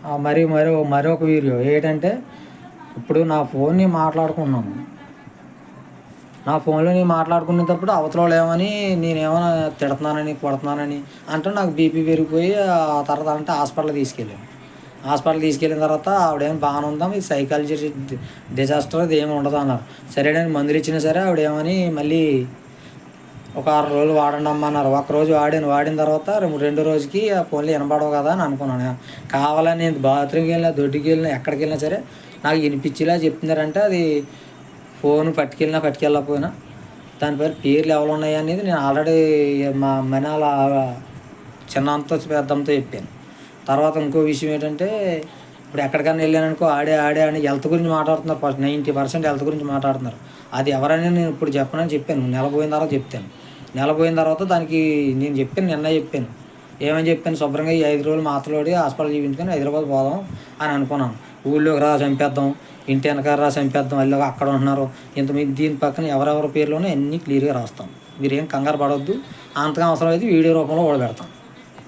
మరొక వీడియో ఏంటంటే, ఇప్పుడు నా ఫోన్‌ని మాట్లాడుకున్నాను. నా ఫోన్‌లో నేను మాట్లాడుకునేటప్పుడు అవతలోళ్ళు ఏమని నేనేమన్నా తిడతన్నానని, కొడతన్నానని అంటే నాకు బీపీ పెరిగిపోయి తర్వాత హాస్పిటల్‌కి తీసుకెళ్ళాను. హాస్పిటల్‌కి తీసుకెళ్ళిన తర్వాత ఆవిడేమో బాగానే ఉందాం, ఇది సైకాలజీ డిజాస్టర్ ఇదేమి ఉండదన్నారు. సరేనని మందులిచ్చినా సరే ఆవిడేమని మళ్ళీ ఒక 6 రోజులు వాడండమ్మా అన్నారు. ఒక్కరోజు వాడాను. వాడిన తర్వాత రెండో రోజుకి ఆ ఫోన్‌లో ఇనపడవు కదా అని అనుకున్నాను. కావాలని నేను బాత్రూమ్‌కెళ్ళినా, దొడ్డికెళ్ళినా, ఎక్కడికెళ్ళినా సరే నాకు ఇనిపిచ్చేలా చెప్తున్నారంటే అది ఫోను పట్టుకెళ్ళకపోయినా దాని పేర్లు ఎవరున్నాయనేది నేను ఆల్రెడీ మా మనాల చిన్నంతో, పెద్దంతో చెప్పాను. తర్వాత ఇంకో విషయం ఏంటంటే, ఇప్పుడు ఎక్కడికన్నా వెళ్ళాననుకో ఆడే అని హెల్త్ గురించి మాట్లాడుతున్నారు. ఫస్ట్ 90% హెల్త్ గురించి మాట్లాడుతున్నారు. అది ఎవరని నేను ఇప్పుడు చెప్పనని చెప్పాను. నెల పోయిన తర్వాత చెప్తాను. నెల పోయిన తర్వాత దానికి నేను చెప్పాను, నిన్న చెప్పాను. ఏమని చెప్పాను, శుభ్రంగా ఈ 5 రోజులు మాత్రలు వాడి హాస్పిటల్ చూపించుకొని హైదరాబాద్ పోదాం అని అనుకున్నాను. ఊళ్ళోకి రా చంపేద్దాం, ఇంటి వెనకాల రా చంపేద్దాం, అల్లు అక్కడ ఉంటున్నారు దీని పక్కన ఎవరెవరి పేర్లు ఉన్నాయో అన్నీ క్లియర్‌గా రాస్తాం. మీరేం కంగారు పడొద్దు. అంతగా అవసరమైతే వీడియో రూపంలో కూడా పెడతాం.